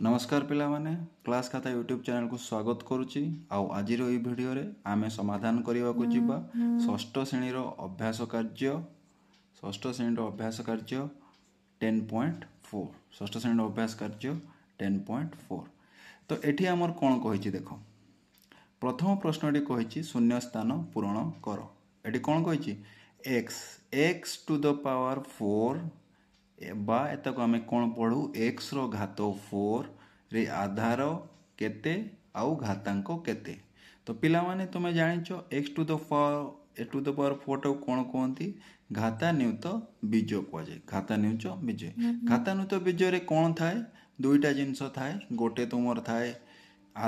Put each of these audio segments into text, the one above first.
नमस्कार पिला माने क्लास खाता यूट्यूब चैनल को स्वागत करुच्ची आज वीडियो रे आमे समाधान करने को जीवा षष्ठ श्रेणी अभ्यास कार्य 10.4 षष्ठ श्रेणी अभ्यास कार्य 10.4 तो एठी आमर कौन कही देख प्रथम प्रश्नटी कही शून्य स्थान पूरण कर एटी कौन कही x टू द पावर 4 बा एतक आमे कौन पढ़ू x रो घात 4 रे आधार केते आउ घातांक केते। तो पिला माने तुमे जानिचो x टू द पावर 4 टाको कौन कहती घातान्युत बीज कहुए। घातान्युत बीज घातान्युत बीज रे कौन थाए दुईटा जिनस थाए गोटे तुमर थाए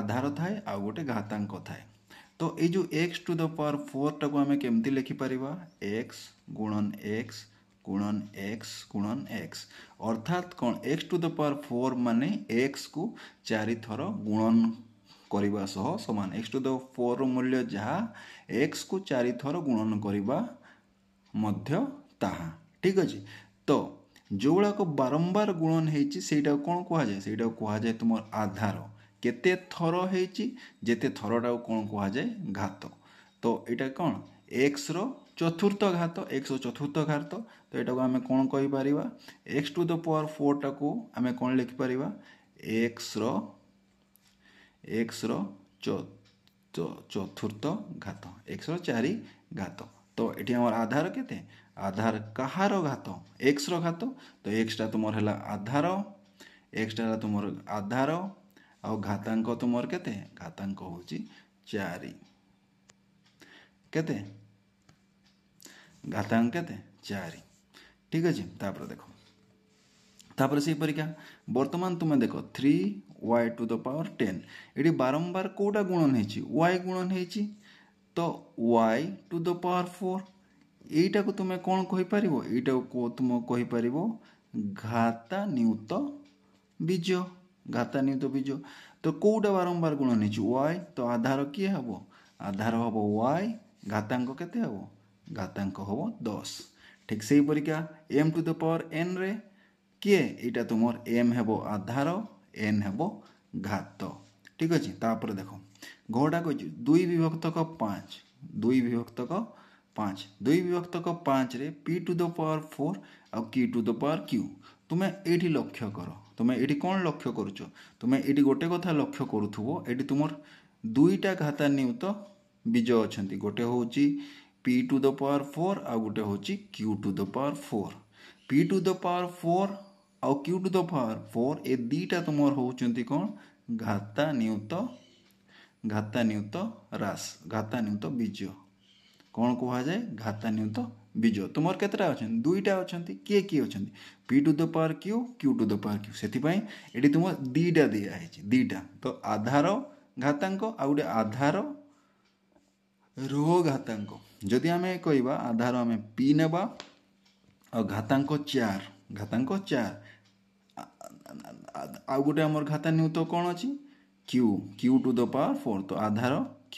आधार थाए आउ गोटे घातांक थाए। तो ये जो x टू द पावर 4 टाको आमे केमती लिखि परिबा x गुणन x गुणन x अर्थात कौन x टू द पावर 4 माने x को 4 थर गुणन करिबा सह समान x टू द 4 रो मूल्य जहा x को 4 थर गुणन करिबा मध्य ताहा ठीक अछि। तो जोड़ा को बारंबार गुणन हेछि सेटा कोन कहा जाय सेटा कहा जाय तुमर आधार केते थर हेछि जेते थरटा कोन कहा जाय घात। तो एटा कोन x रो चतुर्थ घात x चतुर्थ घात तो यहाँ को आम कौन कहीपर x टू द पावर 4 टाको आम कौन लिखिपर x चतुर्थ घात x 4 घात। तो ये आम आधार केते आधार कहार घात x घात तो x टा तुम है आधार x टा तुम आधार आ घातांक तुम केते घातांक हूँ 4 केते घातांक केते 4 ठीक अच्छे। तापर देखो तापर से परीक्षा वर्तमान तुम देख 3y टू द पावर 10 ये बारंबार कोटा गुणन है y गुणन है तो y टू द पावर 4 यहीटा को तुम कौन कहीपर यहीटा को तुम कहीपर घातान्युत बीज घातान्युत बीज। तो कौटा बारंबार गुणन है y तो आधार किए हम आधार हम y घातांक केते हम घातांक हम 10 ठीक से परीक्षा m to the power n रे किए यहाँ तुम m हेबो आधार n हेबो घात ठीक अच्छे। तापर देख घटा कही 2 विभक्तक 5 2 विभक्तक 5 2 विभक्तक 5 रे p टू द पावर 4 और q to the power q तुम्हें ये लक्ष्य कर तुम्हें ये कौन लक्ष्य करुच तुम्हें ये गोटे कथा लक्ष्य करूथुबो ये तुम दुईटा घातान्युत बीज अच्छा गोटे हूँ p टू द पावर 4 आ गोटे हूँ q to the power 4 p to the power 4 आ q टू द पावर 4 ए दीटा तुम होउचंती कौन घातान्युत रास घातान्युत बीज कौन कह जाए घातान्युत बीज तुम केतटा अच्छा दुईटा अच्छा किए किए अच्छा p to the power q to the power q से ये तुम दीटा दिया दीटा तो आधार घातांक आ गोटे आधार रो घातांक जदि आम कहवा आधार आम p नेबा और घातांक 4 आ गोटे आमर घातान्युत कौन अच्छी q टू द पावर 4 तो आधार q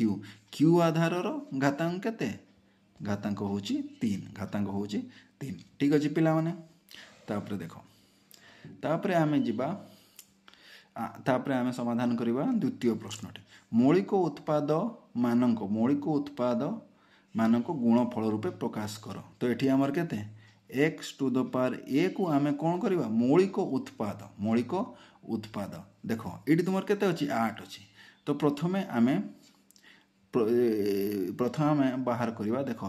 आधार घातांक केते घातांक हूँ 3 घातांक हूँ 3 ठीक अच्छे पिला माने। तापर देख तापर आम जीवा तापर आम समाधान करवा द्वितीय प्रश्नटे मौलिक उत्पाद मानक गुणफल रूपे प्रकाश कर। तो ये आमर केते x to the power a को आम कौन करवा मौलिक उत्पाद देख ये तुम केते अच्छी 8 अच्छी। तो प्रथम आम बाहर करवा देख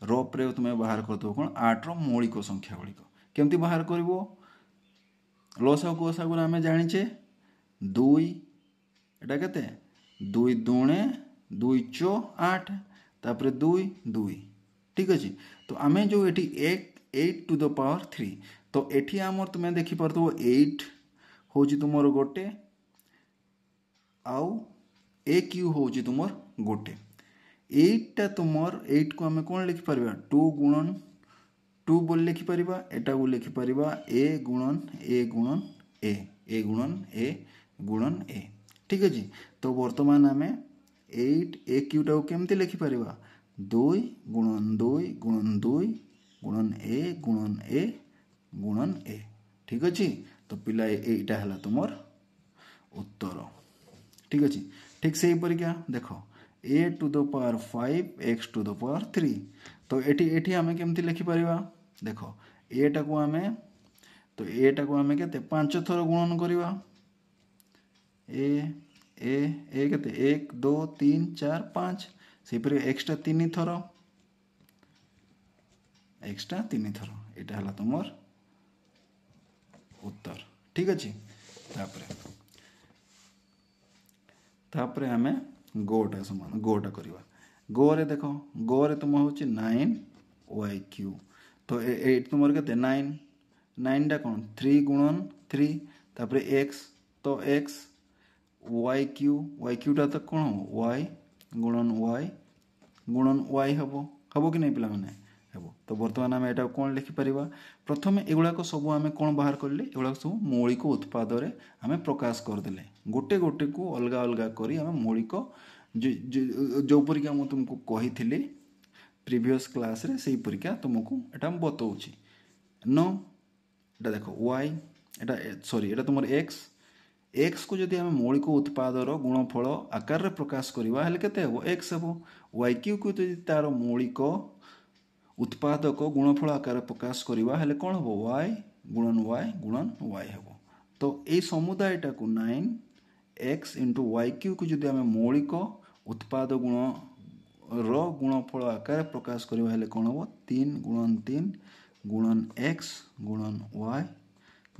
रफ्रे तुम बाहर कर कौन 8 मौलिक संख्या गुड़िक केमती बाहर कर लसा गोसा गुला आम जाचे 2 एटा केते 2 दुणे 2 चो 8 तापर 2 2 ठीक अच्छे। तो आम जो ये 8 टू द पावर 3 तो ये आमर तुम्हें देखिपार 8 हूँ तुम गोटे आउ ए क्यू हूँ तुम गोटे 8टा तुम 8 को आम कौन लिखिपर 2 गुणन 2 बोल लिखिपर एटा को लिखिपर ए गुणन ए गुणन ए गुणन ए ठीक अच्छे। तो वर्तमान आम 8 ए क्यूटा को केमती लिखिपर 2 गुणन 2 गुणन 2 गुणन ए गुणन ए ठीक अच्छे। तो पिला एटा है तुमर उत्तर। ठीक अच्छे। ठीक से परिका देख a to the power 5 x to the power 3 तो एटी आम केमती लिखिपर देख एटा को आम तो एटा को आम के 5 थर गुणन करवा ए के 1 2 3 4 5 से एक्सट्रा 3 थर यहाँ है तुम उत्तर। ठीक अच्छे। तापर आम गोटा समान गोटा करवा गो रे देख गो रे तुम हूँ 9y³ तो ये तुम के 9 टा कौन 3 गुणन 3 तापर x तो x y³ टा तो कौन y गुणन y हम कि नहीं पे हेबो तो बर्तमान आम यहाँ कौन लिखिपर प्रथम एगुड़ाक सब आम कौन बाहर कले एगुड़ा सब मौलिक उत्पाद आम प्रकाश करदे गोटे गोटे को अलग अलग करी आम मौलिक जोपरिका मुझे तुमको कही प्रीवियस क्लास रे से परिका तुमको एटा बताऊँगी नो एटा देख y एटा सॉरी एटा तुम x को जदि आम मौलिक उत्पादर गुणफल आकार प्रकाश करवा हेले केते हेबो x हेबो y³ को जदि तार मौलिक उत्पादक गुणफल आकार प्रकाश करवा हेले कौन हम y गुणन y हेबो तो ये समुदायटा को 9x इंटू y³ को जदि आम मौलिक उत्पाद गुणफल आकार प्रकाश करवा हेले कौन हम 3 गुणन x गुणन y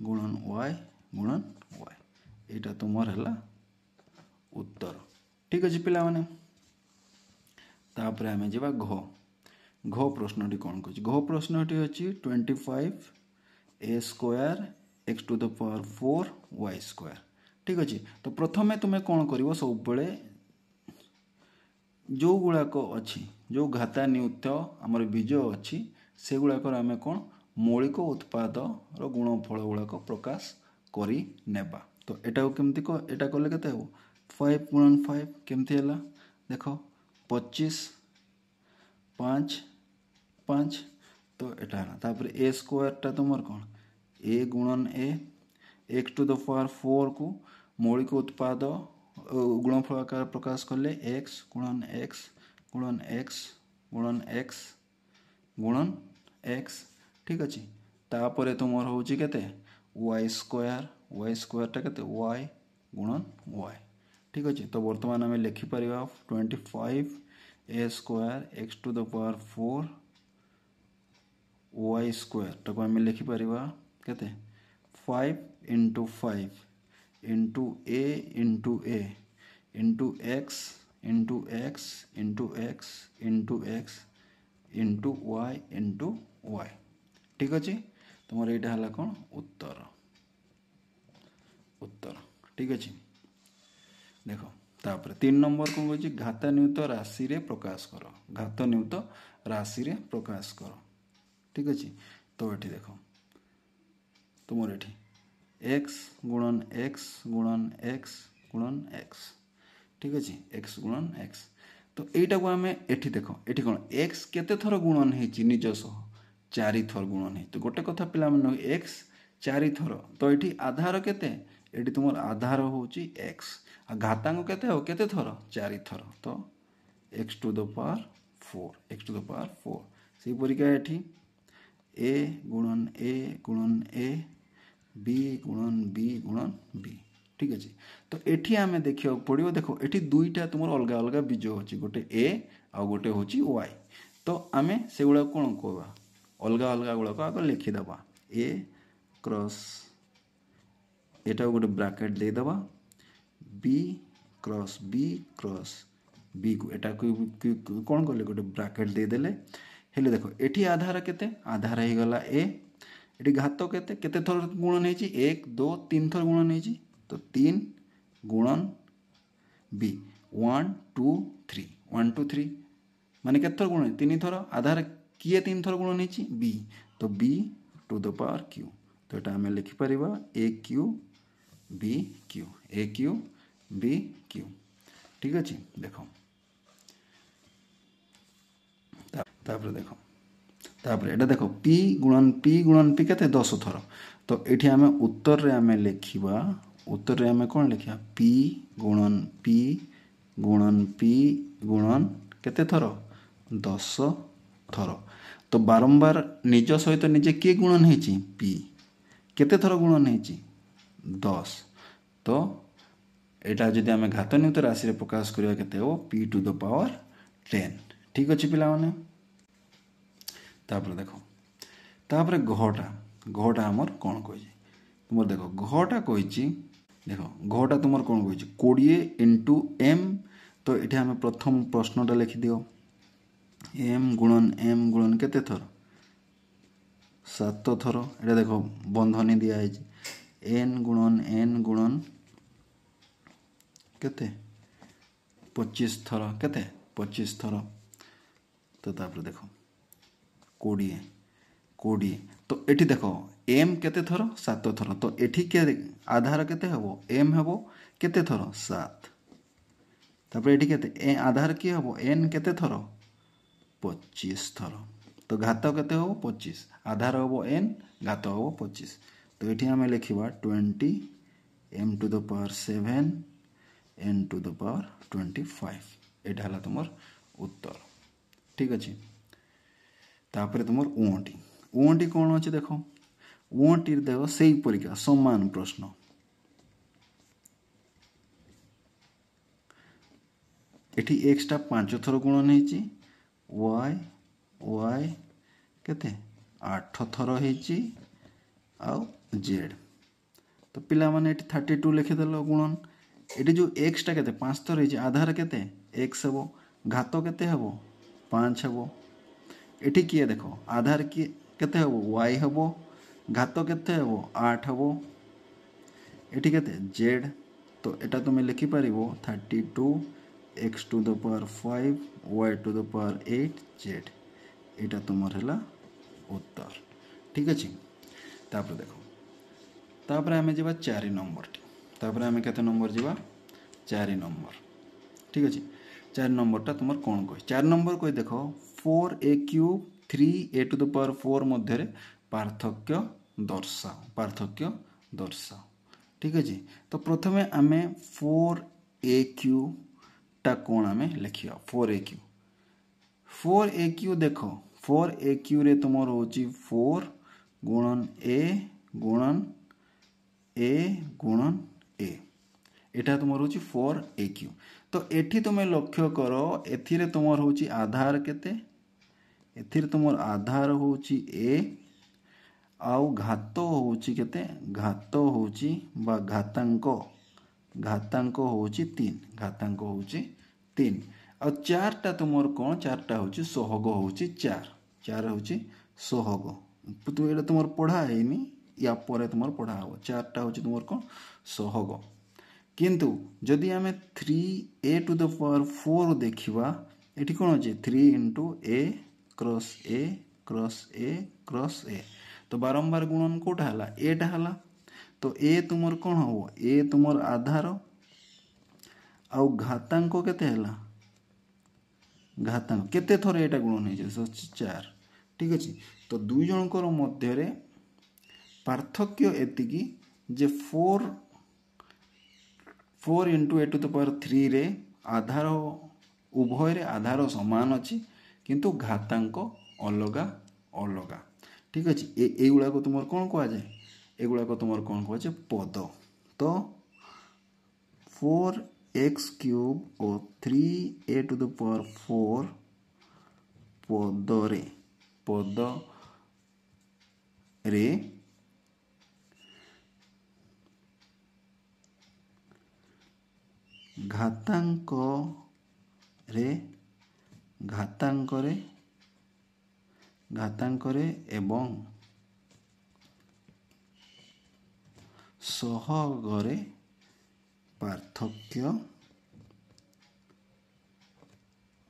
गुणन y एटा तुमर है उत्तर। ठीक अच्छे पिला माने तापर आम जा घ प्रश्नटी कौन कह घ प्रश्नटी अच्छी 25a² x to the power 4y²। ठीक अच्छे तो प्रथमे तुम्हें कौन कर सब जो गुड़ाक अच्छी जो घातान्युत आमर बीज अच्छी से गुड़ाक आम कौन मौलिक उत्पाद गुणफल गुड़ाक प्रकाश करी नेबा तो एटा केमती एटा कले केते हो 5 गुणन 5 केमती है देख 25 5 5 तो एटा तापर a² टा तुम कौन a गुणन a x to the power 4 को मौलिक उत्पाद गुणफल आकार प्रकाश कले x गुणन x गुणन x गुणन x गुणन x। ठीक अच्छे तापर तुम हूँ केते y² टा केते y गुणन y। ठीक अच्छे तो बर्तमान आम लिखिपर 25a² x to the power 4 y² टाक आम लिखिपर केते 5 into 5 into a into a into x into x into x into x into y into y। ठीक अच्छे तुम यहाँ है कौन उत्तर। ठीक अच्छे देख तापर 3 नंबर कौन कह घातान्युत राशि रे प्रकाश कर घातान्युत राशि रे प्रकाश कर। ठीक अच्छे तो ये देख तुम ये x गुणन x गुणन x गुणन x। ठीक अच्छे x गुणन x तो यहीटा को आम एठी देख ये कौन x केते थर गुणन है निजस 4 थर गुणन है तो गोटे कथा पिला x 4 थर तो ये आधार केते ये तुम आधार हूँ x आ घातांक केते थर 4 थर तो x टू द पावर 4 से परिका ये a गुणन a b गुणन b। ठीक अच्छे तो ये आम देखा पड़ो देख ये दुईटा तुम अलग अलग बीज अच्छी गोटे a आ गोटे हूँ y तो आम से गुड़ा कौन कह अलग अलग गुड़ाक आग लिखिदे a क्रॉस एटा गोटे ब्रैकेट देदेबा b क्रॉस b को एटा कौन कले गोटे ब्रैकेट देदेले हेले देखो एठी आधार केते आधार हो गला a एठी घात केते थर गुणन है 1 2 3 थर गुणन है तो 3 गुणन b 1 2 3 1 2 3 माने केते थर गुणन 3 थर आधार किए 3 थर गुणन है b तो b to the power q तो यहाँ आम लिखिपर a³ b³ a³ b³ ठीक अच्छे देख तापर देख तापर एटा देख p गुणन p केते 10 थर तो ये आम उत्तर रे आम लिखा उत्तर रे आमे कौन लिखिया p गुणन p गुणन केते थर 10 थर। तो बारंबार निज सहित निजे किए गुणन हेची p केते थर गुणन हेची 10। तो एटा जदि आमे घातनीयुत राशि रे प्रकाश करिया केते हो p टू द पावर 10। ठीक अछि पिला माने। तापर देखो तापर घटा हमर कोन कहि तुमर देखो घटा कहिची देखो घटा तुमर कोन कहिची 20 इनटू m। तो एठी हमें प्रथम प्रश्नटा लिखि दियो m गुणन केते थर 7 थर। एटा देखो बंधनी दिया है n गुणन केते 25 थर केते 25 थर। तो तापर देखो 20 तो एठी देखो m केते थर 7 थर। तो एठी के आधार केते हबो m हबो केते थर 7। तापर एठी केते आधार की हबो n केते थर 25 थर। तो घात केते हबो 25 आधार हबो n घात हबो 25। तो एठी हमें लिखिबा 20 m to the power 7 n to the power 25। एटा हला तुमर उत्तर। ठीक अछि। तापर तुमर ओंटी कौन अच्छे देख ओंटी देख से परीक्षा समान प्रश्न एठी एक्स टा 5 थर गुणन हेची वाई केते 8 थर हेची आउ जेड। तो पिला माने एठी 32 लिखि देलो गुणन एठी जो एक्स टा केते 5 थर हेची आधार केते एक्स हबो घात केते हबो 5 हबो। एठी किए देखो आधार की केते हबो y हबो घात केते हबो 8 हबो एठी केते z। तो एटा तुम लिखि पारिबो 32 x to the power 5 y to the power 8 z। एटा तुमर हला उत्तर। ठीक अछि। तापर देखो तापर हमें जेबा 4 नंबर तापर हमें केते नंबर जेबा 4 नंबर। ठीक अछि। 4 नंबर टा तुमर कोन कोइ 4 नंबर कोइ देखो 4a cube 3a to the power 4 मध्य रे पार्थक्य दर्शाओ। ठीक अछि। तो प्रथमे आमे 4a क्यूब टा कोन आमे लिखिया 4a क्यूब देखो 4a क्यूब रे तुमर होची 4 गुणन a एटा तुमर होची 4a क्यूब। तो एठी तुमे लक्ष्य करो एथिरे तुमर होची आधार केते एथिरे तुमर आधार होची a आउ घात होची केते घात होची बा घातांक होची 3 आ 4 टा तुमर कोन 4 टा होची सहग होची 4 होची सहग। तो एटा तुमर पढ़ा हैनी या परे तुमर पढ़ा हो 4 टा होची तुमर कोन सहग। किंतु जदि आमे 3a टू द पावर 4 देखिबा एठी कोन अछि 3 into a cross a cross a cross a। तो बारंबार गुणन कोटा हला a टा हला। तो a तुमर कोन हो a तुमर आधार आउ घातांक केते हला घातांक केते थोर एटा गुणन हे जे 4। ठीक अछि। तो दुई जनकर मध्य रे पार्थक्य एतिकी जे 4 into a to the power 3 रे आधार उभय रे आधार समान अछि किंतु घातांक अलगा अलगा। ठीक अछि। ए गुला को तुमर कोन कहआ जाय ए गुला को तुमर कोन कहआ जाय पद। तो 4x क्यूब और 3a टू द पावर 4 पद रे घातांक रे एवं सहगरे पार्थक्य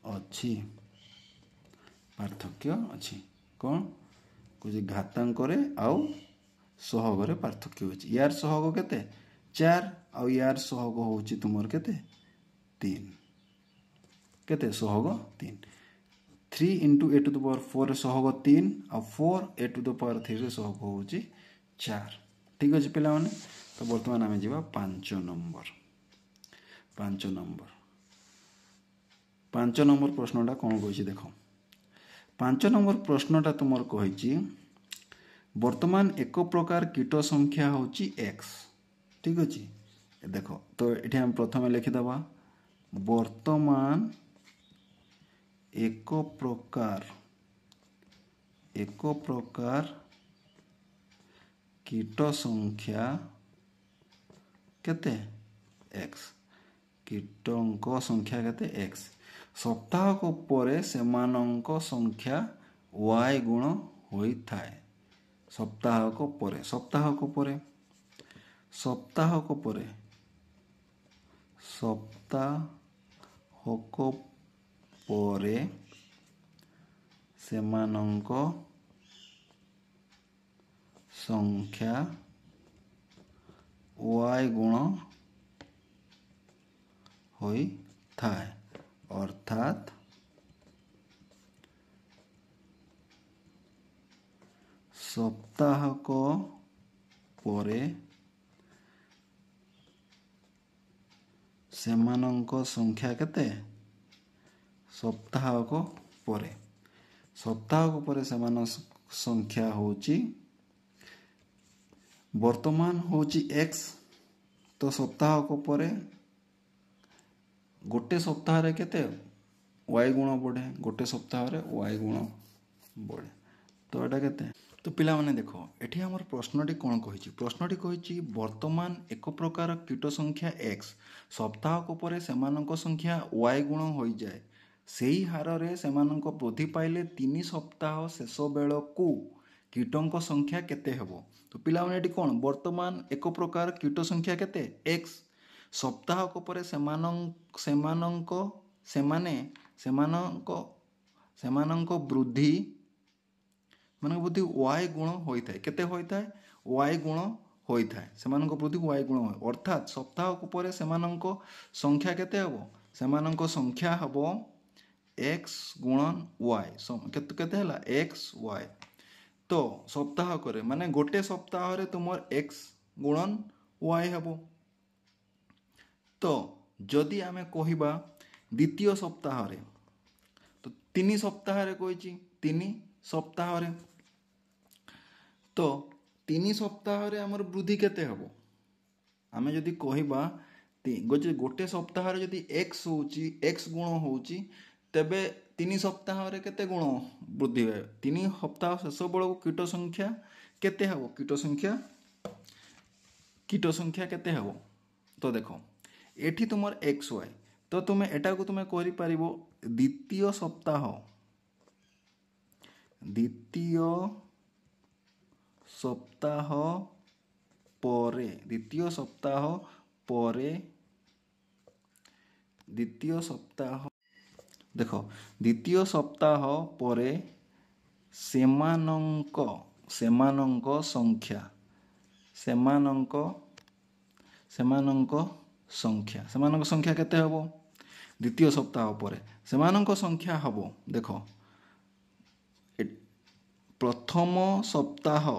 अछि कौन कुछ घातांक रे आउ सहगरे पार्थक्य अछि। यार सहग केते 4 आउ यार सहग होची तुमर केते 3 केते सहग 3 3 into a to the power 4 रे सहग 3 आ 4 ए टू द पावर 3 रे सहग होची 4। ठीक अच्छे पिलाने। तो बर्तमान आम जा 5 नंबर 5 नंबर 5 नंबर प्रश्नटा कौन कही देख 5 नंबर प्रश्नटा तुम कही वर्तमान एक प्रकार कीट संख्या हूँ एक्स ठीक अच्छे देख। तो ये आम प्रथम लिखिदबा वर्तमान एक प्रकार कीट संख्या केते एक्स कीटक संख्या केते एक्स सप्ताह को परे सेमानंक संख्या वाई गुण होइथाए सप्ताह को परे सेमानंक संख्या वाई गुण होई थाए अर्थात सप्ताह को परे सेमानंक संख्या केते सप्ताह को परे सेमान संख्या होची वर्तमान होची एक्स। तो सप्ताह को परे गोटे सप्ताह रे केते वाई गुण बढ़े गोटे सप्ताह रे वाई गुण बढ़े तो एटा केते। तो पिला माने देखो एठी हमर प्रश्नटी कोन कहिछि प्रश्नटी कहिछि वर्तमान एक प्रकार कीट संख्या एक्स सप्ताह को परे सेमानक संख्या वाई गुण होई जाए सेही हार रे सेमानक वृद्धि पाइले 3 सप्ताह शेष बेल को कीटों संख्या केते हेबो। तो पिला माने एठी कोन वर्तमान एक प्रकार कीट संख्या केते एक्स सप्ताह को परे सेमानंक वृद्धि मान बुद्धि वाई गुण होता है केते होता है वाई गुण होता है सेमानंक वृद्धि वाई गुण हो अर्थात सप्ताह को परे सेमानंक संख्या केते हबो सेमानंक संख्या हबो एक्स गुणन वाई केते हला एक्स वाई। तो सप्ताह करे माने गोटे सप्ताह रे तुमर एक्स गुणन वाई हबो। तो जदि आमे कहिबा द्वितीय सप्ताह रे तो 3 सप्ताह रे कहिछि 3 सप्ताह रे तो 3 सप्ताह रे हमर वृद्धि केते हबो आमे जदि कहिबा गोटे सप्ताह रे जदि x होउची x गुण होउची तबे 3 सप्ताह रे केते गुण वृद्धि हे 3 सप्ताह शेष बेल कीट संख्या केते हबो कीट संख्या केते हबो। तो देखो एठी तुमर x y तो तुमे एटा को तुमे करि परिबो द्वितीय सप्ताह देखो द्वितीय सप्ताह परे सेमानंक संख्या केते हबो द्वितीय सप्ताह परे सेमानंक संख्या हबो देखो प्रथम सप्ताह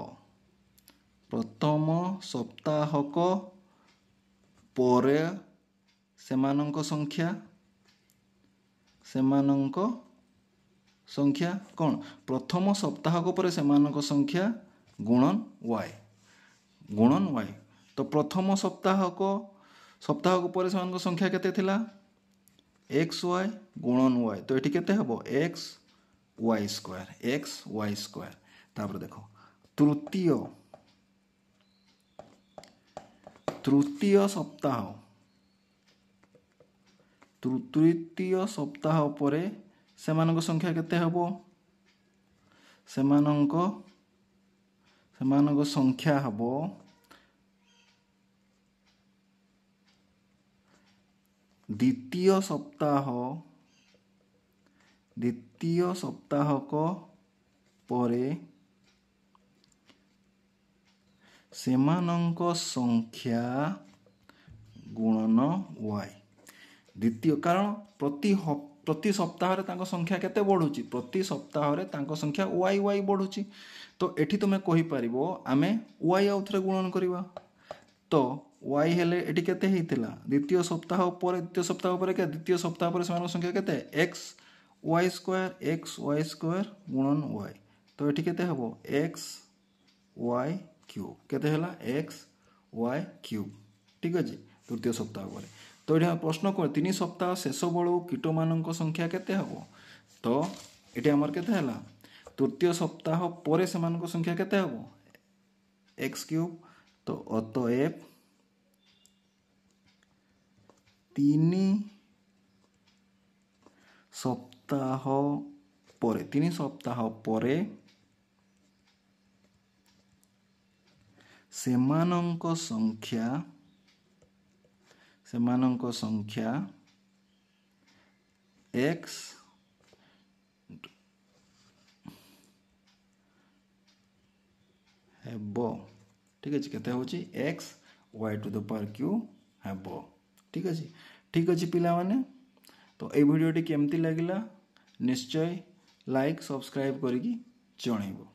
को परे सेमानंक संख्या कौन प्रथम सप्ताह को परे सेमानंक संख्या गुणन वाई। तो प्रथम सप्ताह को परे सेमानंक संख्या केते थिला एक्स वाई गुणन वाई तो एठी केते हबो एक्स वाई स्क्वायर। तापर देखो तृतीय सप्ताह परे सेमानंक संख्या केते हबो सेमानंक संख्या हबो द्वितीय सप्ताह को परे सेमानंक संख्या गुणन वाई द्वितीय कारण प्रति सप्ताह संख्या केते बढ़ुची प्रति सप्ताह संख्या वाई वाई बढ़ुची तो एठी तुमे कहि परिबो आमे वाई आउ थरे गुणन करबा तो वाई हेले एठी केते हेतिला द्वितीय सप्ताह पर के द्वितीय सप्ताह पर समान संख्या केते x y स्क्वायर गुणन y तो एठी केते हबो x y क्यूब केते हला x y क्यूब ठीक अछि तृतीय सप्ताह पर तो ये प्रश्न कर 3 सप्ताह शेष बेलू कीट मान संख्या केते हबो तो ये आमर केते हला तृतीय सप्ताह पर से संख्या केते हबो x क्यूब तो अतएव 3 सप्ताह पर सेमानंक संख्या x हेबो ठीक अछि केते होची x y to the power q हेबो ठीक अछि पिला माने तो ए वीडियोटी केमती लागिला निश्चय लाइक सब्सक्राइब करिकी जणैबो।